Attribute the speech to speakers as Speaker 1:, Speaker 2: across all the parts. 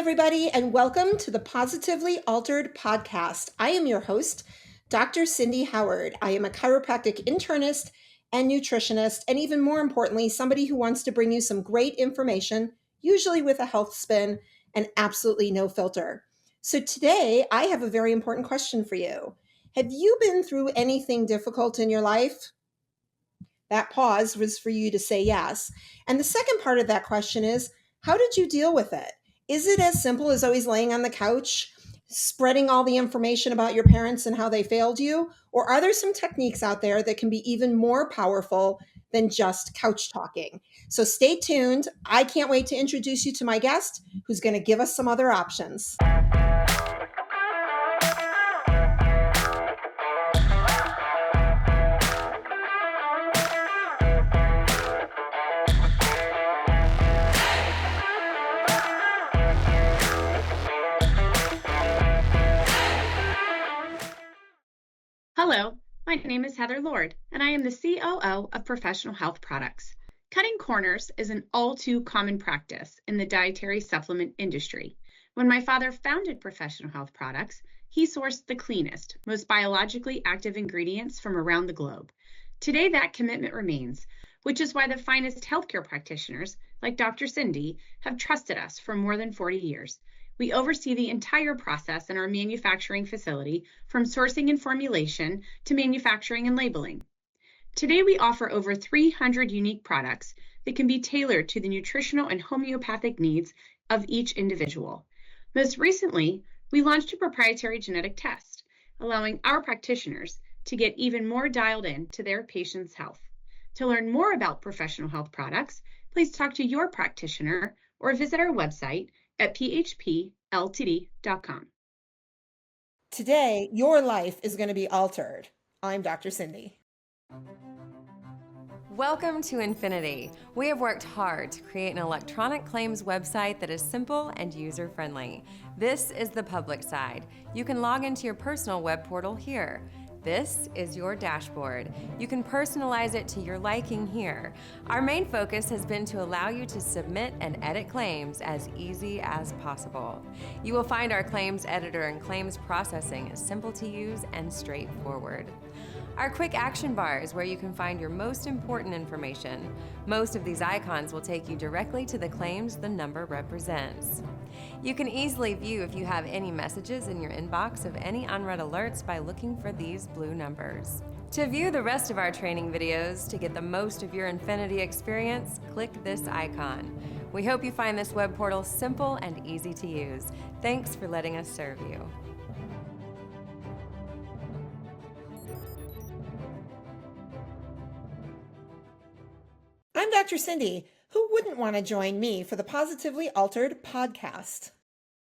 Speaker 1: everybody, and welcome to the Positively Altered podcast. I am your host, Dr. Cindy Howard. I am a chiropractic internist and nutritionist, and even more importantly, somebody who wants to bring you some great information, usually with a health spin and absolutely no filter. So today, I have a very important question for you. Have you been through anything difficult in your life? That pause was for you to say yes. And the second part of that question is, how did you deal with it? Is it as simple as always laying on the couch, spreading all the information about your parents and how they failed you? Or are there some techniques out there that can be even more powerful than just couch talking? So stay tuned. I can't wait to introduce you to my guest who's going to give us some other options.
Speaker 2: Hello, my name is Heather Lord, and I am the COO of Professional Health Products. Cutting corners is an all too common practice in the dietary supplement industry. When my father founded Professional Health Products, he sourced the cleanest, most biologically active ingredients from around the globe. Today, that commitment remains, which is why the finest healthcare practitioners, like Dr. Cindy, have trusted us for more than 40 years. We oversee the entire process in our manufacturing facility, from sourcing and formulation to manufacturing and labeling. Today, we offer over 300 unique products that can be tailored to the nutritional and homeopathic needs of each individual. Most recently, we launched a proprietary genetic test, allowing our practitioners to get even more dialed in to their patients' health. To learn more about Professional Health Products, please talk to your practitioner or visit our website at phpltd.com.
Speaker 1: Today, your life is going to be altered. I'm Dr. Cindy.
Speaker 3: Welcome to Infinity. We have worked hard to create an electronic claims website that is simple and user-friendly. This is the public side. You can log into your personal web portal here. This is your dashboard. You can personalize it to your liking here. Our main focus has been to allow you to submit and edit claims as easy as possible. You will find our claims editor and claims processing is simple to use and straightforward. Our quick action bar is where you can find your most important information. Most of these icons will take you directly to the claims the number represents. You can easily view if you have any messages in your inbox of any unread alerts by looking for these blue numbers. To view the rest of our training videos to get the most of your Infinity experience, click this icon. We hope you find this web portal simple and easy to use. Thanks for letting us serve you.
Speaker 1: I'm Dr. Cindy. Who wouldn't want to join me for the Positively Altered podcast?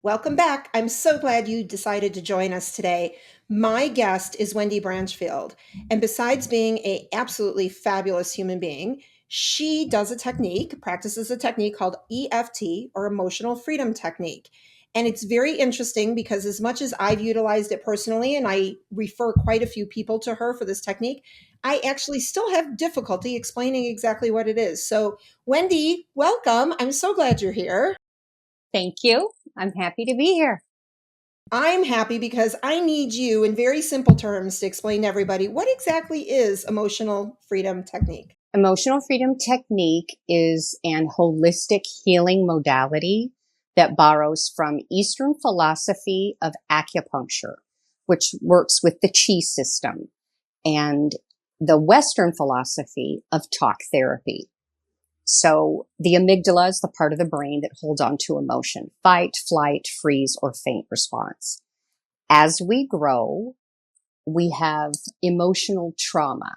Speaker 1: Welcome back. I'm so glad you decided to join us today. My guest is Wendy Branchfield, and besides being an absolutely fabulous human being, she practices a technique called EFT, or Emotional Freedom Technique. And it's very interesting because as much as I've utilized it personally, and I refer quite a few people to her for this technique, I actually still have difficulty explaining exactly what it is. So, Wendy, welcome. I'm so glad you're here.
Speaker 4: Thank you. I'm happy to be here.
Speaker 1: I'm happy because I need you, in very simple terms, to explain to everybody what exactly is Emotional Freedom Technique.
Speaker 4: Emotional Freedom Technique is an holistic healing modality that borrows from Eastern philosophy of acupuncture, which works with the chi system, and the Western philosophy of talk therapy. So the amygdala is the part of the brain that holds on to emotion: fight, flight, freeze, or faint response. As we grow, we have emotional trauma.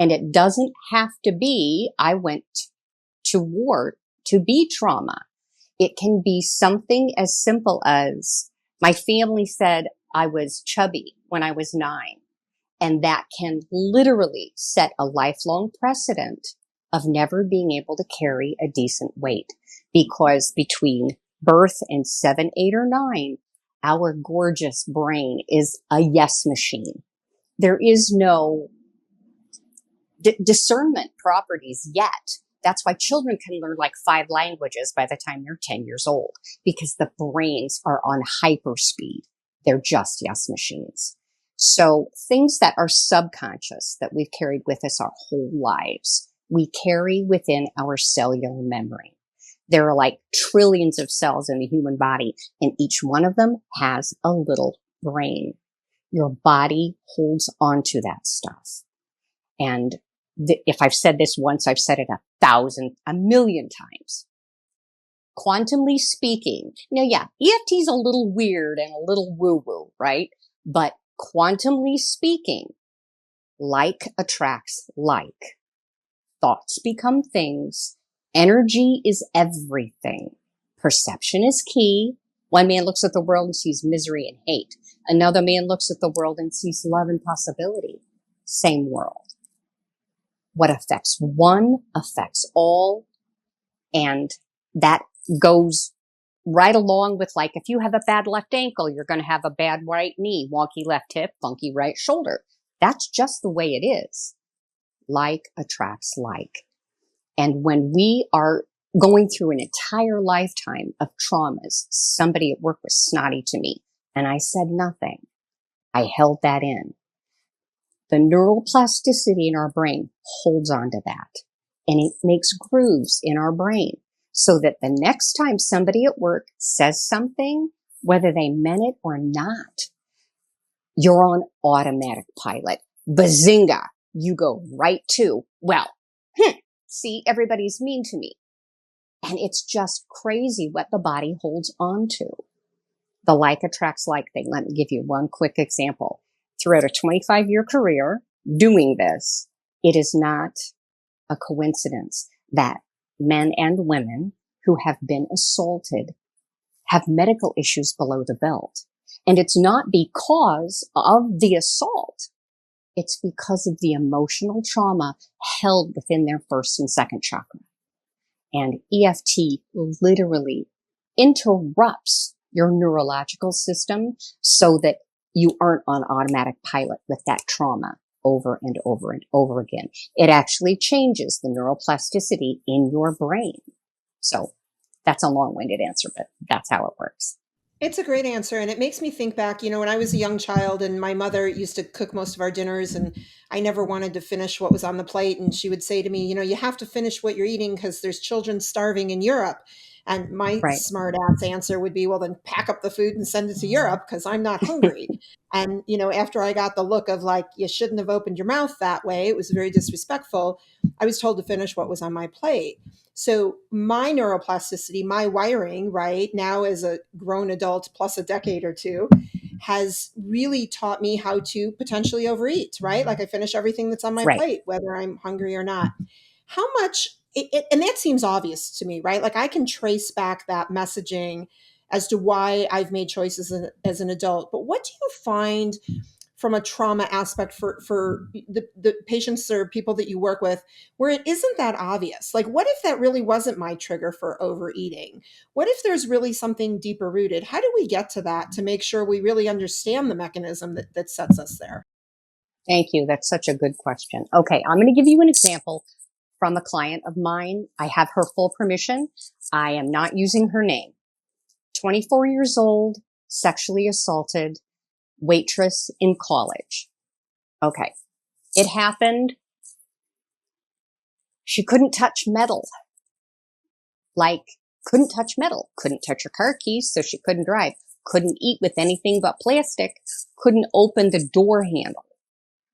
Speaker 4: And it doesn't have to be, I went to war to be trauma. It can be something as simple as, my family said I was chubby when I was 9. And that can literally set a lifelong precedent of never being able to carry a decent weight, because between birth and 7, 8, or 9, our gorgeous brain is a yes machine. There is no discernment properties yet That's why children can learn like 5 languages by the time they're 10 years old, because the brains are on hyperspeed. They're just yes machines. So things that are subconscious that we've carried with us our whole lives, we carry within our cellular memory. There are like trillions of cells in the human body, and each one of them has a little brain. Your body holds onto that stuff. And if I've said this once, I've said it 1,000,000 times. Quantumly speaking, yeah, EFT's a little weird and a little woo-woo, right? But quantumly speaking, like attracts like. Thoughts become things. Energy is everything. Perception is key. One man looks at the world and sees misery and hate. Another man looks at the world and sees love and possibility. Same world. What affects one affects all. And that goes right along with, like, if you have a bad left ankle, you're going to have a bad right knee, wonky left hip, funky right shoulder. That's just the way it is. Like attracts like. And when we are going through an entire lifetime of traumas, somebody at work was snotty to me and I said nothing. I held that in. The neuroplasticity in our brain holds on to that, and it makes grooves in our brain so that the next time somebody at work says something, whether they meant it or not, you're on automatic pilot. Bazinga! You go right to, well, see, everybody's mean to me. And it's just crazy what the body holds on to. The like attracts like thing. Let me give you one quick example. Throughout a 25-year career doing this, it is not a coincidence that men and women who have been assaulted have medical issues below the belt. And it's not because of the assault. It's because of the emotional trauma held within their first and second chakra. And EFT literally interrupts your neurological system so that you aren't on automatic pilot with that trauma over and over and over again. It actually changes the neuroplasticity in your brain. So that's a long-winded answer, but that's how it works.
Speaker 1: It's a great answer. And it makes me think back, when I was a young child and my mother used to cook most of our dinners and I never wanted to finish what was on the plate. And she would say to me, you have to finish what you're eating because there's children starving in Europe. And my
Speaker 4: Right.
Speaker 1: smart ass answer would be, well, then pack up the food and send it to Europe because I'm not hungry. And, after I got the look of like, you shouldn't have opened your mouth that way, it was very disrespectful, I was told to finish what was on my plate. So my neuroplasticity, my wiring, right now as a grown adult plus a decade or two, has really taught me how to potentially overeat, right? Like I finish everything that's on my
Speaker 4: Right.
Speaker 1: plate, whether I'm hungry or not. How much, and that seems obvious to me, right? Like I can trace back that messaging as to why I've made choices as an adult. But what do you find from a trauma aspect for the patients or people that you work with where it isn't that obvious? Like, what if that really wasn't my trigger for overeating? What if there's really something deeper rooted? How do we get to that to make sure we really understand the mechanism that sets us there?
Speaker 4: Thank you. That's such a good question. Okay, I'm going to give you an example from a client of mine. I have her full permission. I am not using her name. 24 years old, sexually assaulted, waitress in college. Okay. It happened. She couldn't touch metal. Couldn't touch metal. Couldn't touch her car keys, so she couldn't drive. Couldn't eat with anything but plastic. Couldn't open the door handle.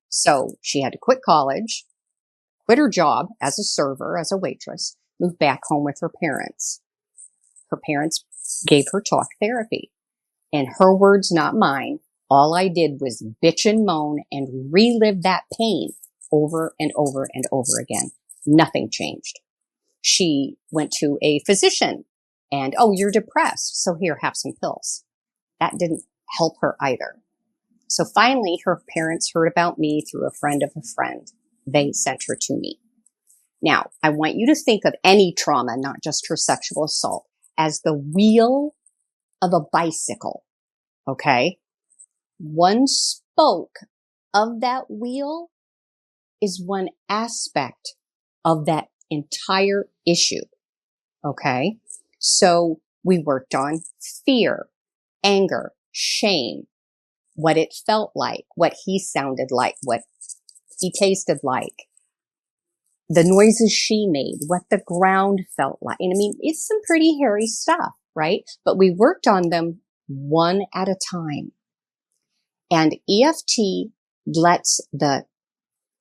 Speaker 4: So she had to quit college, quit her job as a server, as a waitress, move back home with her parents. Her parents gave her talk therapy. In her words, not mine, all I did was bitch and moan and relive that pain over and over and over again. Nothing changed. She went to a physician and, oh, you're depressed, so here, have some pills. That didn't help her either. So finally, her parents heard about me through a friend of a friend. They sent her to me. Now, I want you to think of any trauma, not just her sexual assault, as the wheel of a bicycle. Okay? One spoke of that wheel is one aspect of that entire issue. Okay. So we worked on fear, anger, shame, what it felt like, what he sounded like, what he tasted like, the noises she made, what the ground felt like. And I mean, it's some pretty hairy stuff, right? But we worked on them one at a time. And EFT lets the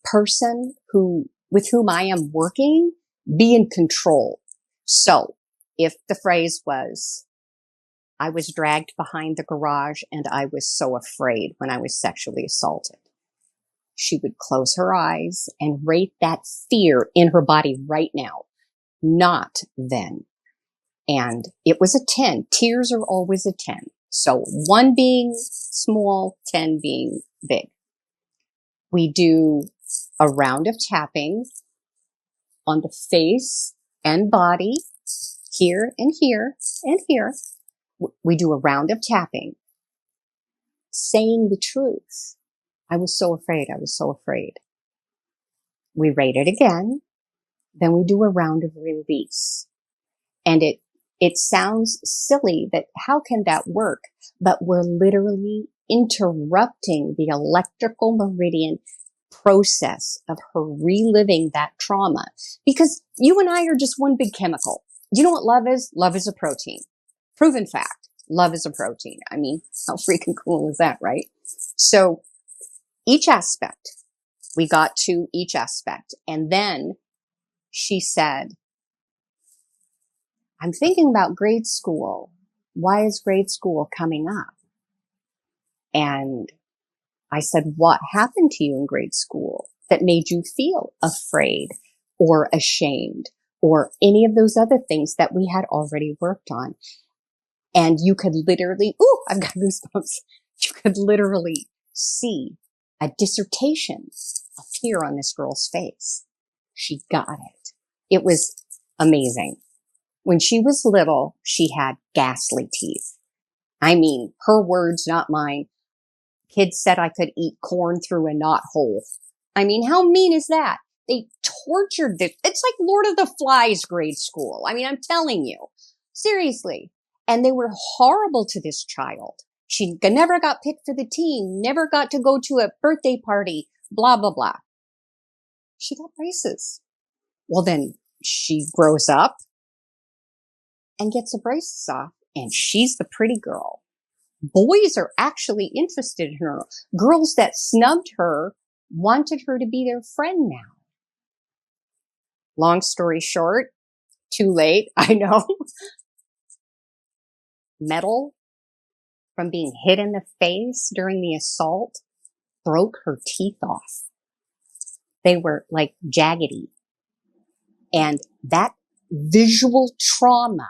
Speaker 4: person with whom I am working be in control. So if the phrase was, I was dragged behind the garage and I was so afraid when I was sexually assaulted, she would close her eyes and rate that fear in her body right now, not then. And it was a 10. Tears are always a 10. So 1 being small, 10 being big. We do a round of tapping on the face and body, here and here and here. We do a round of tapping, saying the truth. I was so afraid. I was so afraid. We rate it again. Then we do a round of release. And it sounds silly that how can that work? But we're literally interrupting the electrical meridian process of her reliving that trauma. Because you and I are just one big chemical. You know what love is? Love is a protein. Proven fact. Love is a protein. I mean, how freaking cool is that, right? So each aspect, we got to each aspect. And then she said, I'm thinking about grade school. Why is grade school coming up? And I said, what happened to you in grade school that made you feel afraid or ashamed or any of those other things that we had already worked on? And you could literally, ooh, I've got goosebumps. You could literally see a dissertation appear on this girl's face. She got it. It was amazing. When she was little, she had ghastly teeth. I mean, her words, not mine. Kids said I could eat corn through a knothole. I mean, how mean is that? They tortured this. It's like Lord of the Flies grade school. I mean, I'm telling you. Seriously. And they were horrible to this child. She never got picked for the team, never got to go to a birthday party, blah, blah, blah. She got braces. Well, then she grows up and gets the braces off, and she's the pretty girl. Boys are actually interested in her. Girls that snubbed her wanted her to be their friend now. Long story short, too late, I know. Metal from being hit in the face during the assault broke her teeth off. They were like jaggedy. And that visual trauma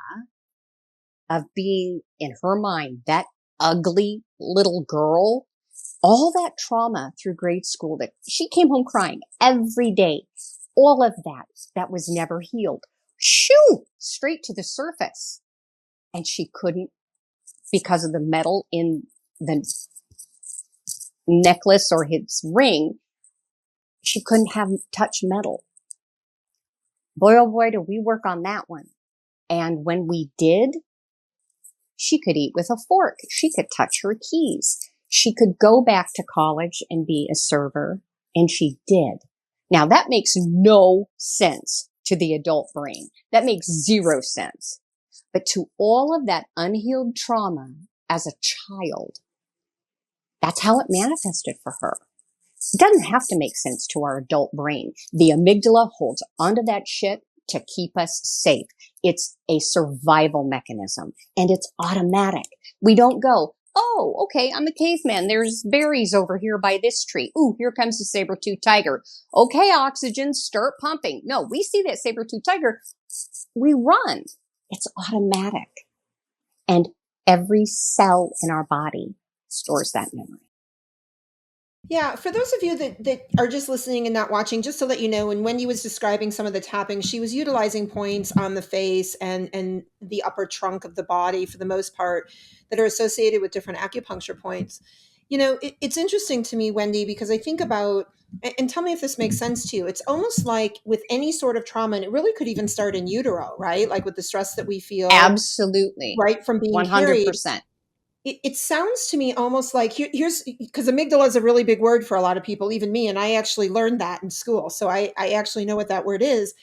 Speaker 4: of being, in her mind, that ugly little girl, all that trauma through grade school that she came home crying every day, all of that was never healed. Shoo! Straight to the surface. And she couldn't, because of the metal in the necklace or his ring, she couldn't have touch metal. Boy, oh boy, did we work on that one. And when we did, she could eat with a fork. She could touch her keys. She could go back to college and be a server, and she did. Now, that makes no sense to the adult brain. That makes zero sense. But to all of that unhealed trauma as a child, that's how it manifested for her. It doesn't have to make sense to our adult brain. The amygdala holds onto that shit to keep us safe. It's a survival mechanism, and it's automatic. We don't go, oh, okay, I'm a caveman. There's berries over here by this tree. Ooh, here comes the saber-toothed tiger. Okay, oxygen, start pumping. No, we see that saber-toothed tiger. We run. It's automatic. And every cell in our body stores that memory.
Speaker 1: Yeah, for those of you that are just listening and not watching, just to let you know, when Wendy was describing some of the tapping, she was utilizing points on the face and the upper trunk of the body for the most part that are associated with different acupuncture points. You know, it's interesting to me, Wendy, because I think about and tell me if this makes sense to you. It's almost like with any sort of trauma, and it really could even start in utero, right? Like with the stress that we feel,
Speaker 4: Absolutely.
Speaker 1: right, from being carried.
Speaker 4: 100%.
Speaker 1: It sounds to me almost like here's because amygdala is a really big word for a lot of people, even me, and I actually learned that in school. So I actually know what that word is.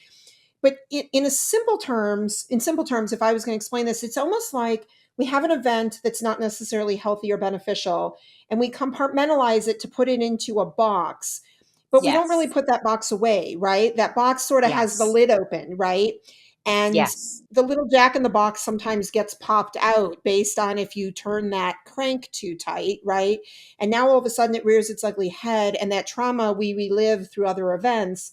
Speaker 1: But in simple terms, if I was going to explain this, it's almost like we have an event that's not necessarily healthy or beneficial, and we compartmentalize it to put it into a box, but we don't really
Speaker 4: Yes.
Speaker 1: put that box away, right? That box sort of has the
Speaker 4: Yes.
Speaker 1: lid open, right? And
Speaker 4: Yes.
Speaker 1: the little jack in the box sometimes gets popped out based on if you turn that crank too tight, right? And now all of a sudden it rears its ugly head, and that trauma we relive through other events.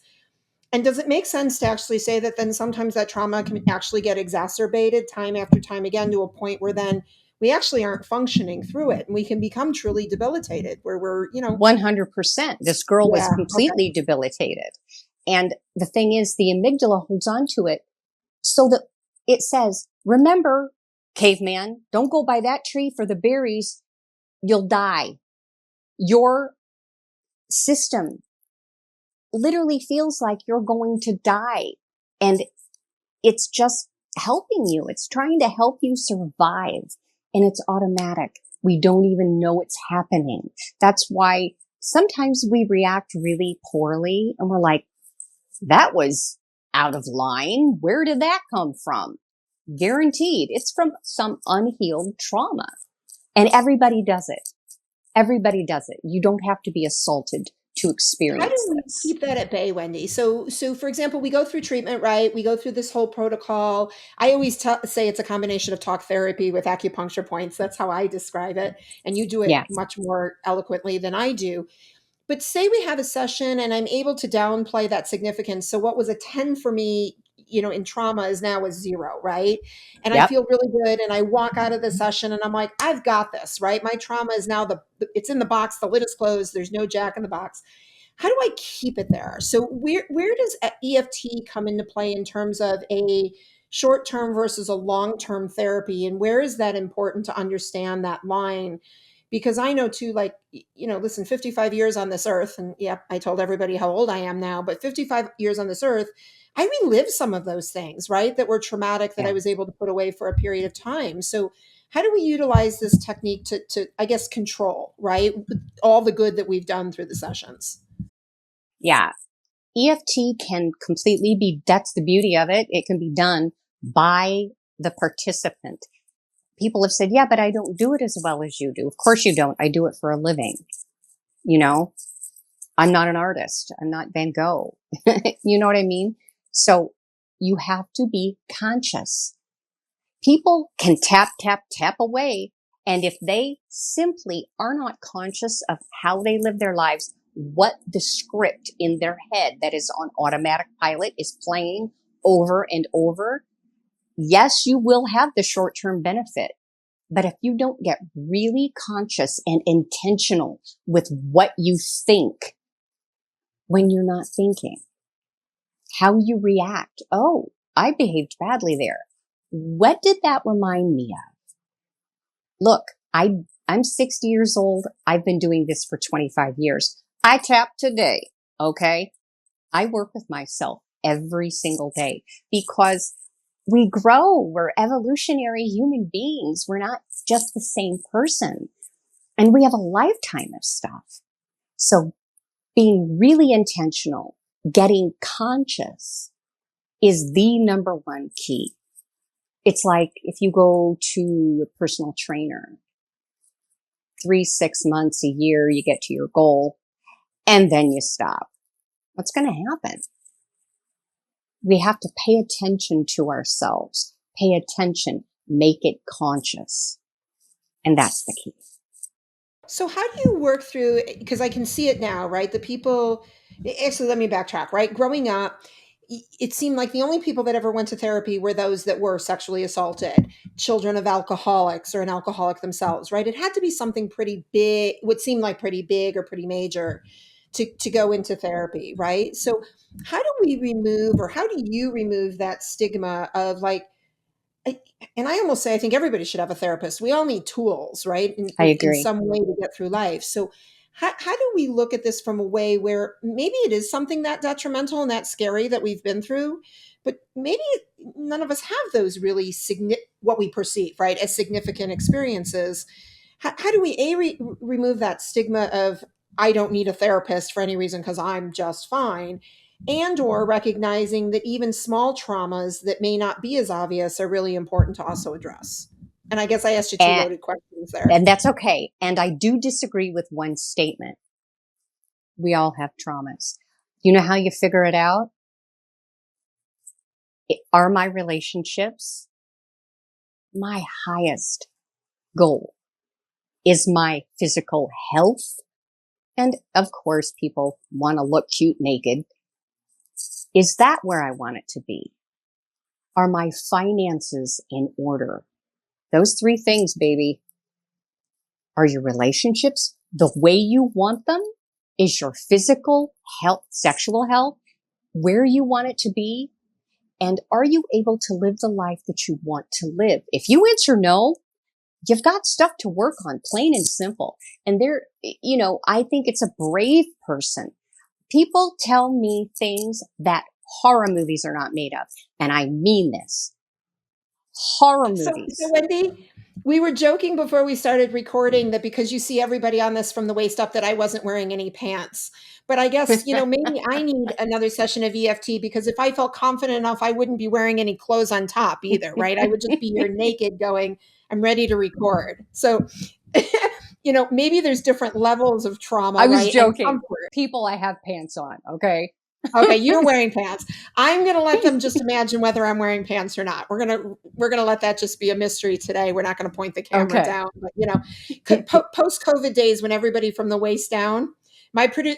Speaker 1: And does it make sense to actually say that then sometimes that trauma can actually get exacerbated time after time again to a point where then we actually aren't functioning through it and we can become truly debilitated where we're,
Speaker 4: 100%. This girl was
Speaker 1: yeah, okay.
Speaker 4: completely debilitated. And the thing is, the amygdala holds on to it so that it says, remember, caveman, don't go by that tree for the berries. You'll die. Your system literally feels like you're going to die. And it's just helping you. It's trying to help you survive. And it's automatic. We don't even know it's happening. That's why sometimes we react really poorly and we're like, that was out of line. Where did that come from? Guaranteed. It's from some unhealed trauma. And everybody does it. Everybody does it. You don't have to be assaulted to
Speaker 1: How do
Speaker 4: experience
Speaker 1: we
Speaker 4: this.
Speaker 1: keep that at bay, Wendy? So for example, we go through treatment, right? We go through this whole protocol. I always say it's a combination of talk therapy with acupuncture points. That's how I describe it. And you do it
Speaker 4: Yeah.
Speaker 1: much more eloquently than I do. But say we have a session and I'm able to downplay that significance. So what was a 10 for me, in trauma is now a 0, right? And I
Speaker 4: Yep.
Speaker 1: feel really good. And I walk out of the session and I'm like, I've got this, right? My trauma is now it's in the box, the lid is closed, there's no jack in the box. How do I keep it there? So where does EFT come into play in terms of a short term versus a long term therapy, and where is that important to understand that line? Because I know too, like, listen, 55 years on this earth, and yeah, I told everybody how old I am now, but 55 years on this earth, I relive some of those things, right? That were traumatic that
Speaker 4: Yeah.
Speaker 1: I was able to put away for a period of time. So how do we utilize this technique to I guess, control, right? All the good that we've done through the sessions.
Speaker 4: Yeah. EFT can completely that's the beauty of it. It can be done by the participant. People have said, yeah, but I don't do it as well as you do. Of course you don't. I do it for a living. You know, I'm not an artist. I'm not Van Gogh. You know what I mean? So you have to be conscious. People can tap, tap, tap away. And if they simply are not conscious of how they live their lives, what the script in their head that is on automatic pilot is playing over and over, yes, you will have the short-term benefit. But if you don't get really conscious and intentional with what you think when you're not thinking, how you react. Oh, I behaved badly there. What did that remind me of? Look, I'm 60 years old. I've been doing this for 25 years. I tap today. Okay. I work with myself every single day because we grow. We're evolutionary human beings. We're not just the same person. And we have a lifetime of stuff. So being really intentional, getting conscious is the number one key. It's like if you go to a personal trainer, 3, 6 months, a year, you get to your goal and then you stop. What's going to happen? We have to pay attention to ourselves, pay attention, make it conscious. And that's the key.
Speaker 1: So how do you work through, because I can see it now, right? The people, actually, let me backtrack, right? Growing up, it seemed like the only people that ever went to therapy were those that were sexually assaulted, children of alcoholics or an alcoholic themselves, right? It had to be something pretty big, would seem like pretty big or pretty major to go into therapy, right? So how do we remove, or how do you remove that stigma of like, I, and I almost say I think everybody should have a therapist. We all need tools, right? In,
Speaker 4: I
Speaker 1: in
Speaker 4: agree.
Speaker 1: some way to get through life. So how do we look at this from a way where maybe it is something that detrimental and that scary that we've been through, but maybe none of us have those really what we perceive, right, as significant experiences. How do we remove that stigma of I don't need a therapist for any reason because I'm just fine, and or recognizing that even small traumas that may not be as obvious are really important to also address? And I guess I asked you two
Speaker 4: And,
Speaker 1: loaded questions there.
Speaker 4: and that's okay. And I do disagree with one statement. We all have traumas. You know how you figure it out? Are my relationships my highest goal? Is my physical health? And of course, people want to look cute naked. Is that where I want it to be? Are my finances in order? Those three things, baby. Are your relationships the way you want them? Is your physical health, sexual health, where you want it to be? And are you able to live the life that you want to live? If you answer no, you've got stuff to work on, plain and simple. And I think it's a brave person. People tell me things that horror movies are not made of. And I mean this. Horror movies.
Speaker 1: So Wendy, we were joking before we started recording that because you see everybody on this from the waist up that I wasn't wearing any pants. But I guess, maybe I need another session of EFT because if I felt confident enough, I wouldn't be wearing any clothes on top either, right? I would just be here naked going, I'm ready to record. So, maybe there's different levels of trauma,
Speaker 4: I was
Speaker 1: right?
Speaker 4: joking.
Speaker 1: And comfort.
Speaker 4: People, I have pants on, okay?
Speaker 1: Okay, you're wearing pants. I'm going to let them just imagine whether I'm wearing pants or not. We're going to let that just be a mystery today. We're not going to point the camera down, but post COVID days when everybody from the waist down,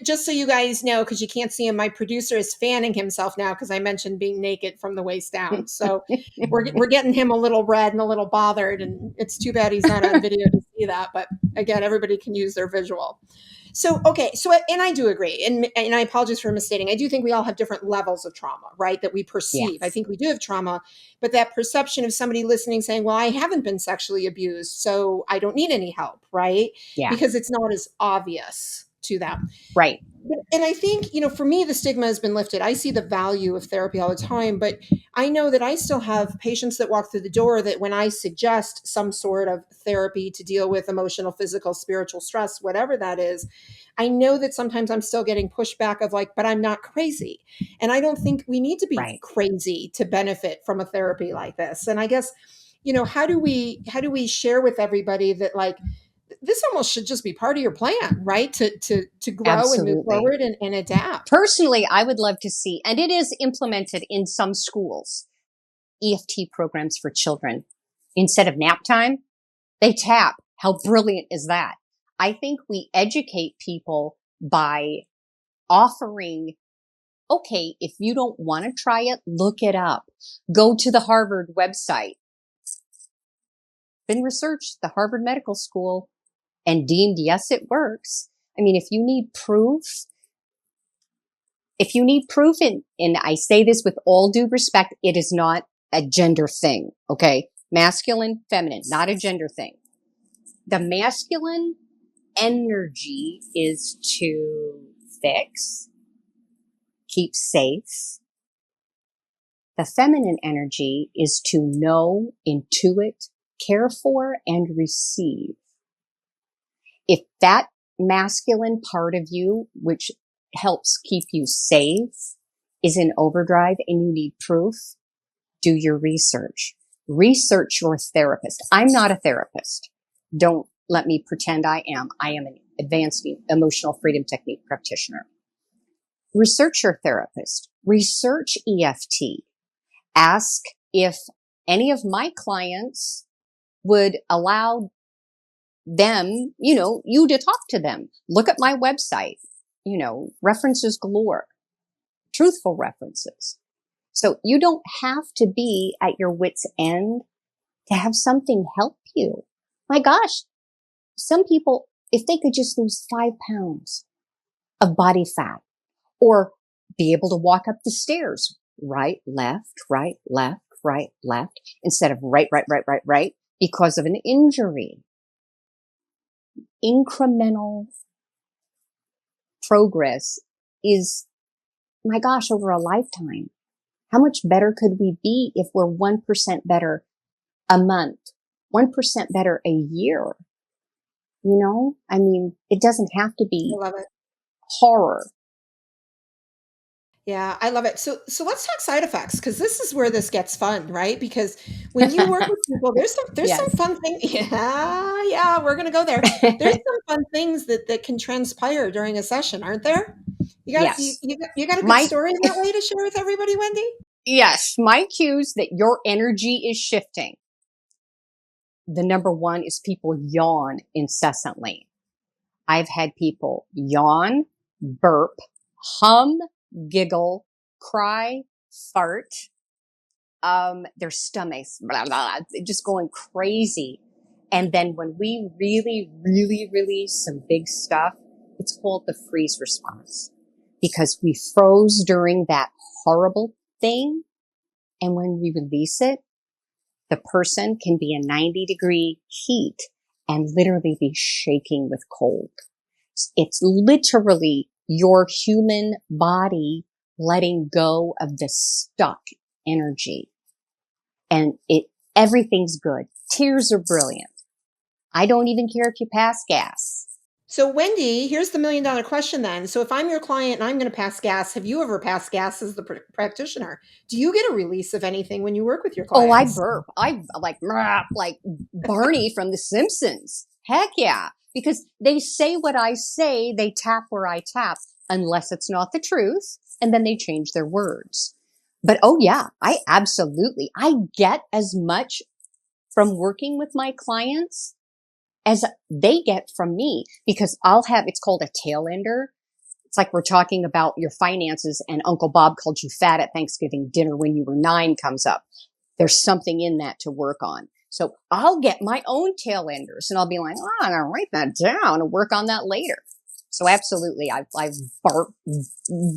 Speaker 1: just so you guys know, because you can't see him, my producer is fanning himself now because I mentioned being naked from the waist down. So we're getting him a little red and a little bothered, and it's too bad he's not on video to see that. But again, everybody can use their visual. So, okay. And I do agree. And I apologize for misstating. I do think we all have different levels of trauma, right? That we perceive.
Speaker 4: Yes.
Speaker 1: I think we do have trauma, but that perception of somebody listening saying, well, I haven't been sexually abused, so I don't need any help, right?
Speaker 4: Yeah.
Speaker 1: Because it's not as obvious to them.
Speaker 4: Right.
Speaker 1: And I think, for me, the stigma has been lifted. I see the value of therapy all the time, but I know that I still have patients that walk through the door that when I suggest some sort of therapy to deal with emotional, physical, spiritual stress, whatever that is, I know that sometimes I'm still getting pushback of like, but I'm not crazy. And I don't think we need to be crazy to benefit from a therapy like this. And I guess, how do we share with everybody that like, this almost should just be part of your plan, right? To grow
Speaker 4: Absolutely.
Speaker 1: and move forward and adapt.
Speaker 4: Personally, I would love to see, and it is implemented in some schools, EFT programs for children. Instead of nap time, they tap. How brilliant is that? I think we educate people by offering, okay, if you don't want to try it, look it up. Go to the Harvard website. Been researched, the Harvard Medical School, and deemed, yes, it works. I mean, if you need proof, and I say this with all due respect, it is not a gender thing, okay? Masculine, feminine, not a gender thing. The masculine energy is to fix, keep safe. The feminine energy is to know, intuit, care for, and receive. If that masculine part of you, which helps keep you safe, is in overdrive and you need proof, do your research. Research your therapist. I'm not a therapist. Don't let me pretend I am. I am an advanced emotional freedom technique practitioner. Research your therapist. Research EFT. Ask if any of my clients would allow them, you to talk to them. Look at my website, references galore, truthful references. So you don't have to be at your wit's end to have something help you. My gosh, some people, if they could just lose 5 pounds of body fat or be able to walk up the stairs, right, left, instead of right, because of an injury. Incremental progress is, my gosh, over a lifetime. How much better could we be if we're 1% better a month, 1% better a year? You know, I mean, it doesn't have to
Speaker 1: I
Speaker 4: be
Speaker 1: love it.
Speaker 4: horror.
Speaker 1: Yeah, I love it. So let's talk side effects, because this is where this gets fun, right? Because when you work with people, there's some
Speaker 4: Yes.
Speaker 1: fun things. Yeah, we're gonna go there. There's some fun things that can transpire during a session, aren't there?
Speaker 4: Yes.
Speaker 1: You got a good
Speaker 4: My,
Speaker 1: story that way to share with everybody, Wendy?
Speaker 4: yes, my cues that your energy is shifting. The number one is people yawn incessantly. I've had people yawn, burp, hum, giggle, cry, fart, their stomachs, blah, blah, just going crazy. And then when we really, really release some big stuff, it's called the freeze response, because we froze during that horrible thing. And when we release it, the person can be in 90-degree heat and literally be shaking with cold. It's literally your human body letting go of the stuck energy. And everything's good. Tears are brilliant. I don't even care if you pass gas.
Speaker 1: So, Wendy, here's the $1,000,000 question then. So, if I'm your client and I'm going to pass gas, have you ever passed gas as the practitioner? Do you get a release of anything when you work with your
Speaker 4: Oh, I
Speaker 1: clients?
Speaker 4: burp. I like Barney from The Simpsons. Heck yeah. Because they say what I say, they tap where I tap, unless it's not the truth. And then they change their words. But oh yeah, I get as much from working with my clients as they get from me, because it's called a tail ender. It's like we're talking about your finances and Uncle Bob called you fat at Thanksgiving dinner when you were 9 comes up. There's something in that to work on. So I'll get my own tail enders and I'll be like, I'm going to write that down and work on that later. So absolutely, I've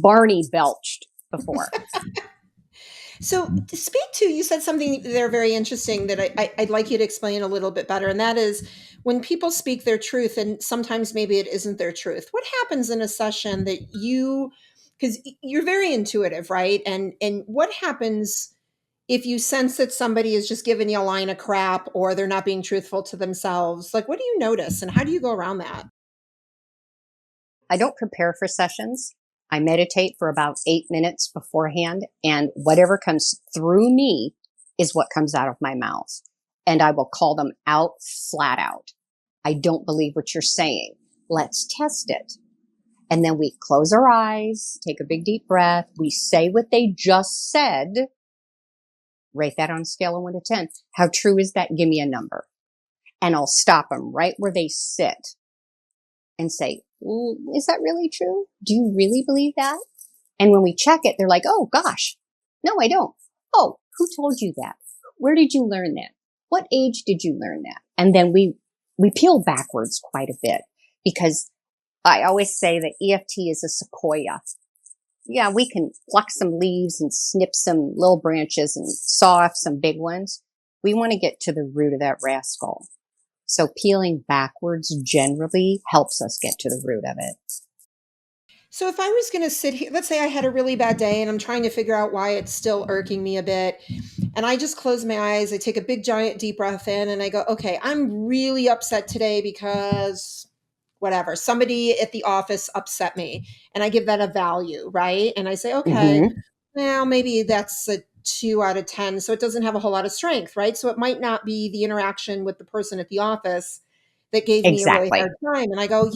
Speaker 4: Barney belched before.
Speaker 1: So, to speak to, you said something there very interesting that I'd like you to explain a little bit better. And that is when people speak their truth, and sometimes maybe it isn't their truth. What happens in a session that because you're very intuitive, right? And what happens if you sense that somebody is just giving you a line of crap or they're not being truthful to themselves? Like, what do you notice and how do you go around that?
Speaker 4: I don't prepare for sessions. I meditate for about 8 minutes beforehand, and whatever comes through me is what comes out of my mouth. And I will call them out flat out. I don't believe what you're saying. Let's test it. And then we close our eyes, take a big deep breath. We say what they just said. Rate that on a scale of 1 to 10. How true is that? Give me a number. And I'll stop them right where they sit and say, is that really true? Do you really believe that? And when we check it, they're like, oh gosh, no, I don't. Oh, who told you that? Where did you learn that? What age did you learn that? And then we peel backwards quite a bit, because I always say that EFT is a sequoia. Yeah, we can pluck some leaves and snip some little branches and saw off some big ones. We want to get to the root of that rascal. So peeling backwards generally helps us get to the root of it.
Speaker 1: So if I was going to sit here, let's say I had a really bad day and I'm trying to figure out why it's still irking me a bit, and I just close my eyes, I take a big giant deep breath in and I go, okay, I'm really upset today because whatever, somebody at the office upset me, and I give that a value, right? And I say, okay,
Speaker 4: Mm-hmm.
Speaker 1: well, maybe that's a 2 out of 10. So it doesn't have a whole lot of strength, right? So it might not be the interaction with the person at the office that gave me a really hard
Speaker 4: Exactly.
Speaker 1: time. And I go,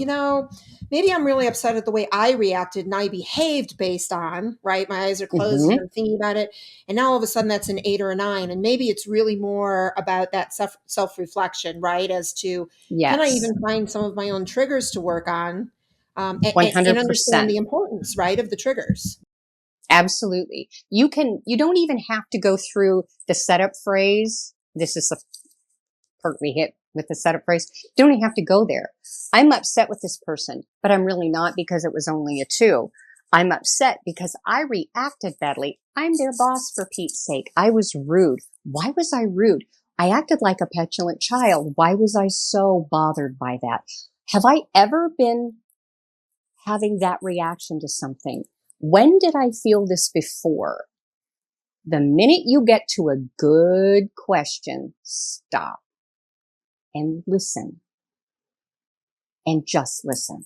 Speaker 1: maybe I'm really upset at the way I reacted and I behaved based on, right? My eyes are closed
Speaker 4: Mm-hmm.
Speaker 1: and I'm thinking about it. And now all of a sudden that's an 8 or a 9. And maybe it's really more about that self reflection, right? As to, can I
Speaker 4: Yes.
Speaker 1: even find some of my own triggers to work on, and understand
Speaker 4: 100%.
Speaker 1: the importance, right, of the triggers?
Speaker 4: Absolutely. You don't even have to go through the setup phrase. This is the part we hit with the setup phrase. You don't even have to go there. I'm upset with this person, but I'm really not, because it was only a 2. I'm upset because I reacted badly. I'm their boss, for Pete's sake. I was rude. Why was I rude? I acted like a petulant child. Why was I so bothered by that? Have I ever been having that reaction to something. When did I feel this before? The minute you get to a good question, stop and listen, and just listen.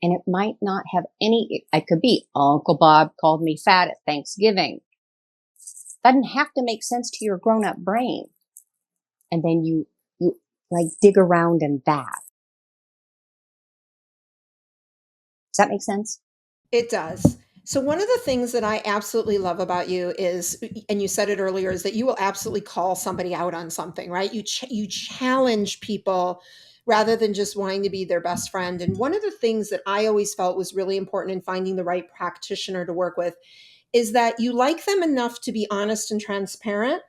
Speaker 4: And it might not have it could be Uncle Bob called me fat at Thanksgiving. Doesn't have to make sense to your grown up brain. And then you like dig around in that. Does that make sense?
Speaker 1: It does. So one of the things that I absolutely love about you is, and you said it earlier, is that you will absolutely call somebody out on something, right? You challenge people rather than just wanting to be their best friend. And one of the things that I always felt was really important in finding the right practitioner to work with is that you like them enough to be honest and transparent,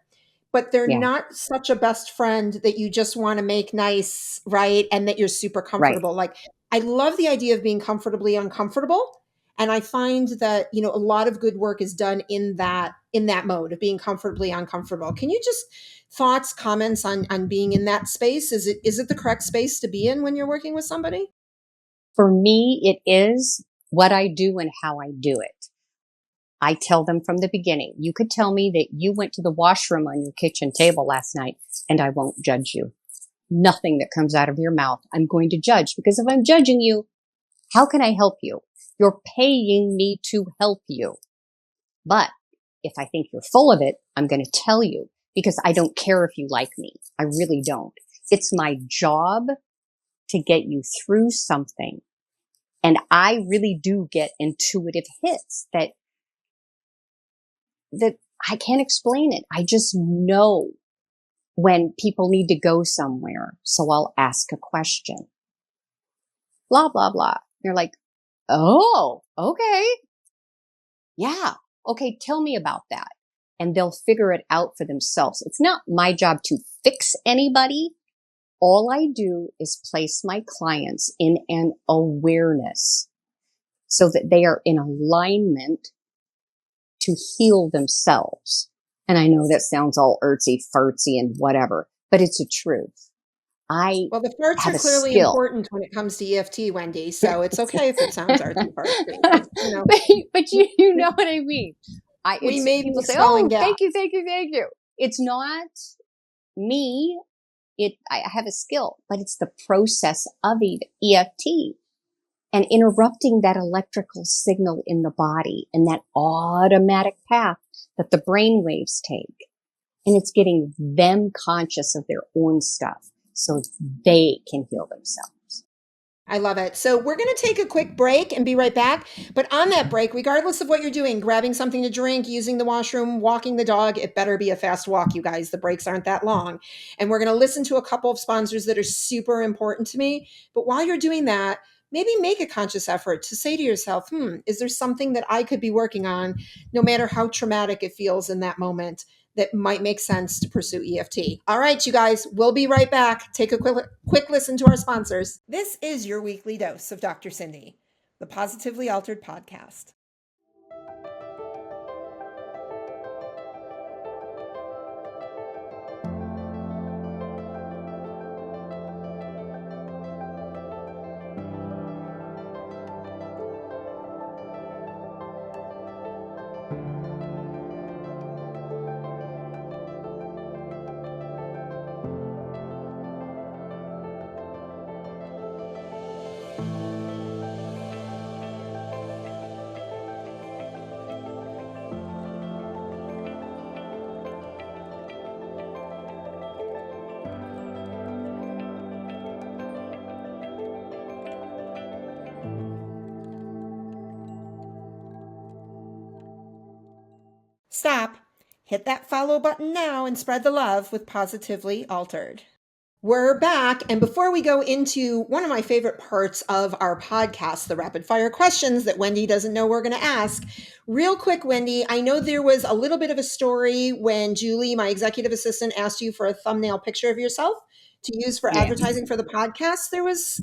Speaker 1: but they're
Speaker 4: Yeah,
Speaker 1: not such a best friend that you just want to make nice, right? And that you're super
Speaker 4: right.
Speaker 1: comfortable. Like, I love the idea of being comfortably uncomfortable. And I find that, a lot of good work is done in that mode of being comfortably uncomfortable. Can you just thoughts, comments on being in that space? Is it the correct space to be in when you're working with somebody?
Speaker 4: For me, it is what I do and how I do it. I tell them from the beginning, you could tell me that you went to the washroom on your kitchen table last night and I won't judge you. Nothing that comes out of your mouth I'm going to judge, because if I'm judging you, how can I help you? You're paying me to help you. But if I think you're full of it, I'm going to tell you, because I don't care if you like me. I really don't. It's my job to get you through something. And I really do get intuitive hits that I can't explain it. I just know when people need to go somewhere. So I'll ask a question. Blah, blah, blah. You're like, oh, okay. Yeah. Okay. Tell me about that. And they'll figure it out for themselves. It's not my job to fix anybody. All I do is place my clients in an awareness so that they are in alignment to heal themselves. And I know that sounds all artsy fartsy and whatever, but it's a truth. I
Speaker 1: Well, the farts
Speaker 4: have
Speaker 1: are
Speaker 4: a
Speaker 1: clearly
Speaker 4: skill.
Speaker 1: important when it comes to EFT, Wendy. So it's okay if it sounds artsy fartsy.
Speaker 4: but, but you know what I mean.
Speaker 1: We
Speaker 4: It's
Speaker 1: may
Speaker 4: people
Speaker 1: be
Speaker 4: say,
Speaker 1: swelling
Speaker 4: "Oh,
Speaker 1: gap.
Speaker 4: thank you, thank you, thank you." It's not me. I have a skill, but it's the process of EFT and interrupting that electrical signal in the body and that automatic path that the brain waves take. And it's getting them conscious of their own stuff so they can heal themselves.
Speaker 1: I love it. So we're going to take a quick break and be right back. But on that break, regardless of what you're doing, grabbing something to drink, using the washroom, walking the dog, it better be a fast walk, you guys. The breaks aren't that long. And we're going to listen to a couple of sponsors that are super important to me. But while you're doing that, maybe make a conscious effort to say to yourself, is there something that I could be working on, no matter how traumatic it feels in that moment, that might make sense to pursue EFT. All right, you guys, we'll be right back. Take a quick listen to our sponsors. This is your weekly dose of Dr. Cindy, the Positively Altered podcast. Stop. Hit that follow button now and spread the love with Positively Altered. We're back. And before we go into one of my favorite parts of our podcast, the rapid fire questions that Wendy doesn't know we're going to ask, real quick, Wendy, I know there was a little bit of a story when Julie, my executive assistant, asked you for a thumbnail picture of yourself to use for
Speaker 4: Yes.
Speaker 1: advertising for the podcast. There was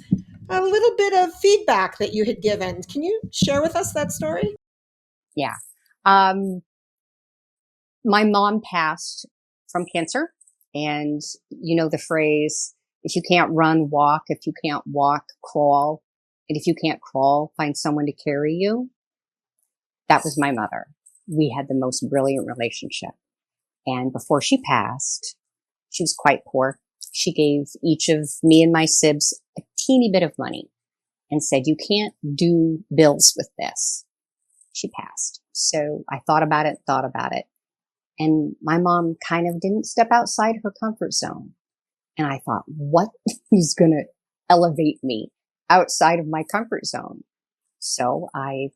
Speaker 1: a little bit of feedback that you had given. Can you share with us that story?
Speaker 4: Yeah. My mom passed from cancer, and you know the phrase, if you can't run, walk. If you can't walk, crawl. And if you can't crawl, find someone to carry you. That was my mother. We had the most brilliant relationship. And before she passed, she was quite poor. She gave each of me and my sibs a teeny bit of money and said, you can't do bills with this. She passed. So I thought about it. And my mom kind of didn't step outside her comfort zone. And I thought, what is going to elevate me outside of my comfort zone? So I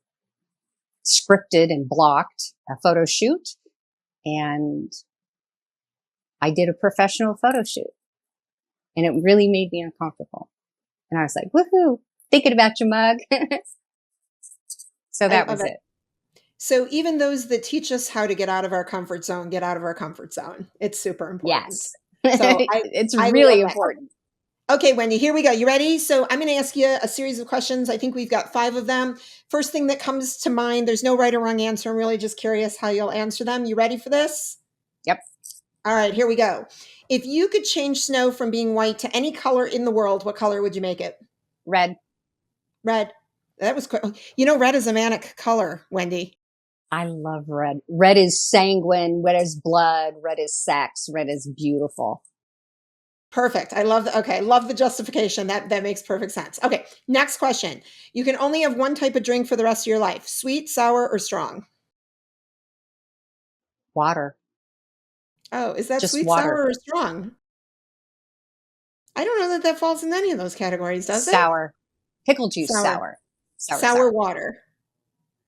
Speaker 4: scripted and blocked a photo shoot, and I did a professional photo shoot, and it really made me uncomfortable. And I was like, woohoo, thinking about your mug. So that was it.
Speaker 1: So even those that teach us how to get out of our comfort zone, get out of our comfort zone. It's super important.
Speaker 4: Yes.
Speaker 1: So
Speaker 4: it's really important.
Speaker 1: Okay, Wendy, here we go. You ready? So I'm going to ask you a series of questions. I think we've got 5 of them. First thing that comes to mind, there's no right or wrong answer. I'm really just curious how you'll answer them. You ready for this?
Speaker 4: Yep.
Speaker 1: All right, here we go. If you could change snow from being white to any color in the world, what color would you make it?
Speaker 4: Red.
Speaker 1: Red. That was quick. You know, red is a manic color, Wendy.
Speaker 4: I love red. Red is sanguine. Red is blood. Red is sex. Red is beautiful.
Speaker 1: Perfect. I love love the justification. That makes perfect sense. Okay, next question. You can only have one type of drink for the rest of your life. Sweet, sour, or strong?
Speaker 4: Water.
Speaker 1: Oh, is that
Speaker 4: Just
Speaker 1: sweet,
Speaker 4: water.
Speaker 1: sour, or strong? I don't know that falls in any of those categories, does it?
Speaker 4: Sour. Pickle juice, sour.
Speaker 1: Sour water.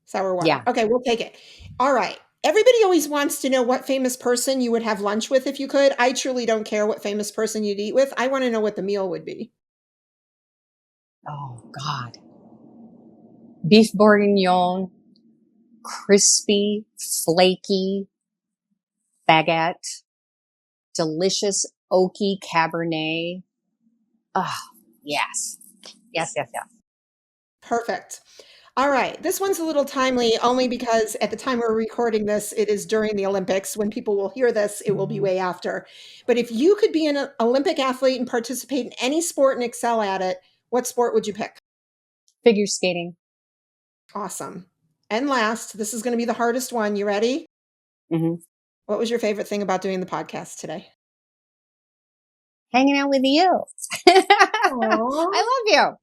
Speaker 1: Sour water.
Speaker 4: Yeah.
Speaker 1: Okay, we'll take it. All right. Everybody always wants to know what famous person you would have lunch with if you could. I truly don't care what famous person you'd eat with. I want to know what the meal would be.
Speaker 4: Oh, God. Beef bourguignon, crispy, flaky baguette, delicious oaky Cabernet. Oh, yes. Yes.
Speaker 1: Perfect. All right. This one's a little timely only because at the time we're recording this, it is during the Olympics. When people will hear this, it will be way after. But if you could be an Olympic athlete and participate in any sport and excel at it, what sport would you pick?
Speaker 4: Figure skating.
Speaker 1: Awesome. And last, this is going to be the hardest one. You ready?
Speaker 4: Mm-hmm.
Speaker 1: What was your favorite thing about doing the podcast today?
Speaker 4: Hanging out with you. I love you.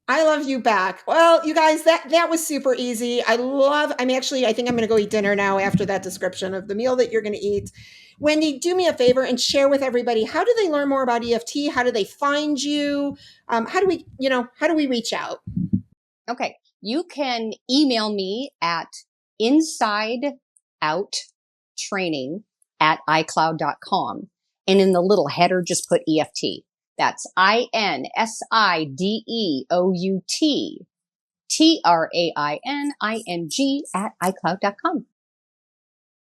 Speaker 1: I love you back. Well, you guys, that was super easy. I think I'm going to go eat dinner now after that description of the meal that you're going to eat. Wendy, do me a favor and share with everybody, how do they learn more about EFT? How do they find you? How do we reach out?
Speaker 4: Okay. You can email me at insideouttraining@icloud.com. And in the little header, just put EFT. That's INSIDEOUTTRAINING@icloud.com.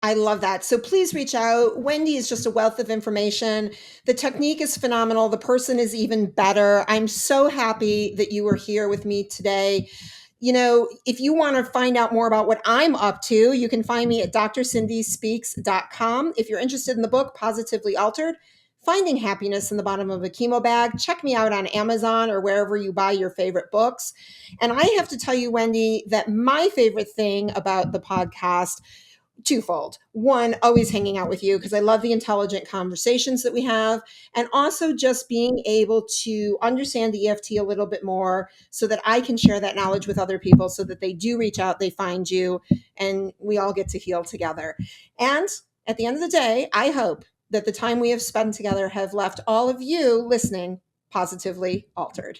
Speaker 1: I love that. So please reach out. Wendy is just a wealth of information. The technique is phenomenal. The person is even better. I'm so happy that you were here with me today. You know, if you want to find out more about what I'm up to, you can find me at drcindyspeaks.com. If you're interested in the book, Positively Altered, Finding Happiness in the Bottom of a Chemo Bag, check me out on Amazon or wherever you buy your favorite books. And I have to tell you, Wendy, that my favorite thing about the podcast, twofold. One, always hanging out with you because I love the intelligent conversations that we have, and also just being able to understand the EFT a little bit more so that I can share that knowledge with other people so that they do reach out, they find you, and we all get to heal together. And at the end of the day, I hope that the time we have spent together have left all of you listening positively altered.